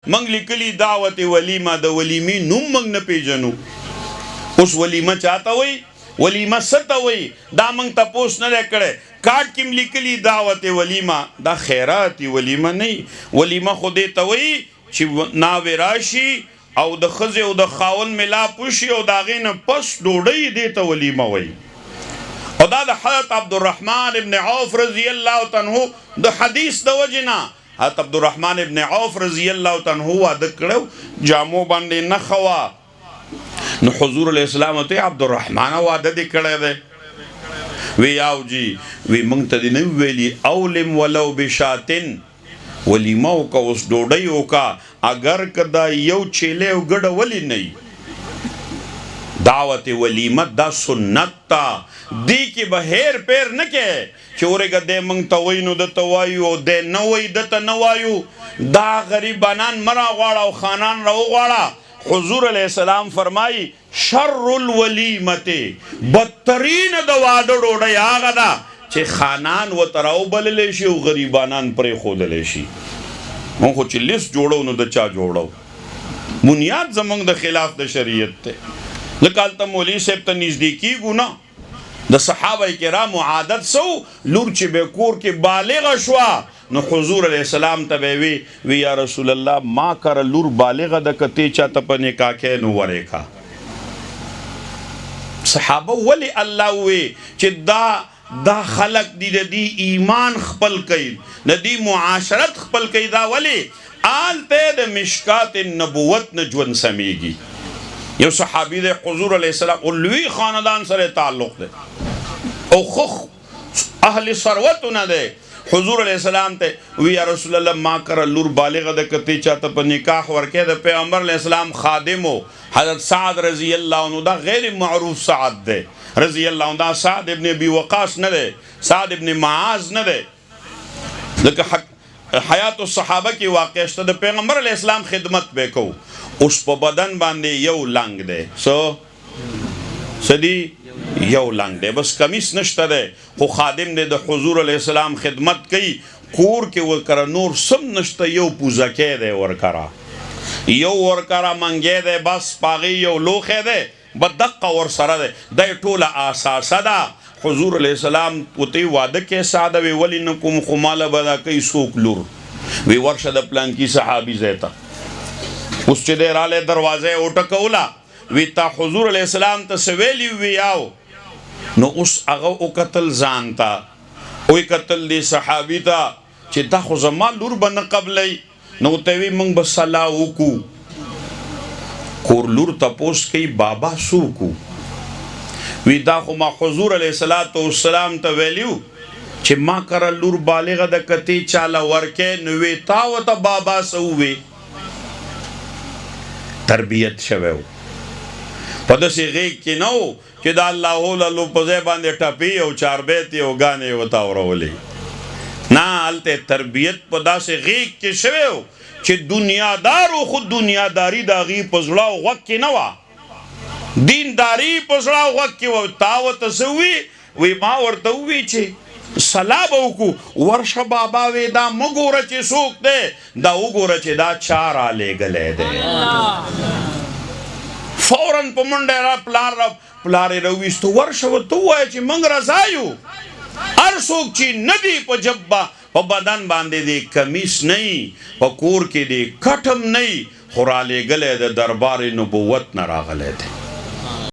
منگ لکلی دعوت ولیمه د ولیمی نوم منگ نپیجنو اس ولیمه چاہتا ہوئی ولیمه ستا ہوئی دا منگ تا پوس نہ کرے کاٹ کم لکلی دعوت ولیمه دا خیراتی ولیمه نہیں ولیمه خودی تا ہوئی چی ناوی راشی او د خزی او د خاون ملا پوشی او داغین پس ڈوڑی دیتا ولیمه ہوئی او دا حضرت عبدالرحمن ابن عوف رضی اللہ عنہ دا حدیث دا وجنا حضرت عبدالرحمن ابن عوف رضی اللہ عنہ وعدہ کرو جامو باندے نخوا نو حضور علیہ السلام تے عبدالرحمن وعدہ دے کرے دے وی آو جی وی منگتا دی نو ویلی اولم ولو بشاتن ولیمو کا اس ڈوڑیو کا اگر کدا یو چیلے او گڑا ولی نہیں دعوت ولیمت دا سنت تا دی کی بہیر پیر نکے چورے گا دے منگ توینو دا توائیو دے نوئی دا تا نوائیو دا غریبانان مرا غاڑا و خانان رو غاڑا حضور علیہ السلام فرمائی شر الولیمت بدترین دا وعدہ ڈوڑای آگا دا چھے خانان و تراؤ بللیشی و غریبانان پرے خود لیشی من خود چھے لس جوڑو نو دا چا جوڑو بنیاد زمانگ دا خلاف دا شریعت تے لکالتا مولی سیب تا نزدیکی گونا دا صحابہ کرام عادت سو لور چی بے کور کی بالغ شوا نو حضور علیہ السلام تا بے وی یا رسول اللہ ما کر لور بالغ دا کتی چا تا پا نکاح کے نو ورے کا صحابہ ولی اللہ ہوئے چی دا خلق دی ایمان خپل کئی دی معاشرت خپل کئی دا ولی آلتے دا مشکات نبوت نجون سمیگی یو صحابی دے حضور علیہ السلام علوی خاندان سر تعلق دے او خخ اہل ثروت نہ دے حضور علیہ السلام تے وی یا رسول اللہ ما کر لور بالغ دے کتی چاہتا پر نکاح ورکے دے پیغمبر علیہ السلام خادمو حضرت سعد رضی اللہ عنہ دا غیر معروف سعد دے رضی اللہ عنہ دا سعد ابن ابی وقاص نہ دے سعد ابن معاذ نہ دے لیکن حیات الصحابہ کی واقع شتا دے پیغمبر علیہ السلام خدمت بے کو اس پا بدن باندے یو لنگ دے سدی یو لنگ دے بس کمیس نشتا دے خو خادم دے حضور علیہ السلام خدمت کی کور کے ورکرا نور سم نشتا یو پوزکے دے ورکرا یو ورکرا منگے دے بس پاغی یو لوخے دے بدقا ورسرا دے دے طول آساسا دا حضور علیہ السلام اتی وعدہ کے سادہ وی ولی نکم خمال بدا کئی سوک لور وی ورشد پلان کی صحابی زیتا اس چی دیر آلے دروازے اوٹکولا وی تا حضور علیہ السلام تا سویلی وی آو نو اس اغا او قتل زانتا اوی قتل دی صحابی تا چی تا خوزمان لور بنا قبلی نو تیوی منگ بسلاو کو کور لور تا پوس کئی بابا سو کو وی دا خو ما حضور علیہ السلام تا ویلیو چی ما کرا لور بالغ دا کتی چالا ورکے نوی تاو تا بابا سووی تربیت شویو پدسی غیق کی نو چی دا اللہ لالو پزے باندے ٹپی او چار بیتی او گانے و تاورولی نا آلتے تربیت پدا سے غیق کی شویو چی دنیا دارو خود دنیا داری دا غیق پزڑاو وقت کی نوا دین داری پزڑاو وقت کی تاو تسوی وی ما ورطوی چی سلاب اوکو ورش بابا وی دا مگو رچی سوک دے دا اگو رچی دا چارا لے گلے دے فوراں پا منڈے را پلارے رویستو ورش و تو ہے چی منگ رزایو ار سوک چی ندی پا جبا پا بدن باندے دے کمیس نہیں پا کور کے دے کٹم نہیں خورالے گلے دے دربار نبوت نراغلے دے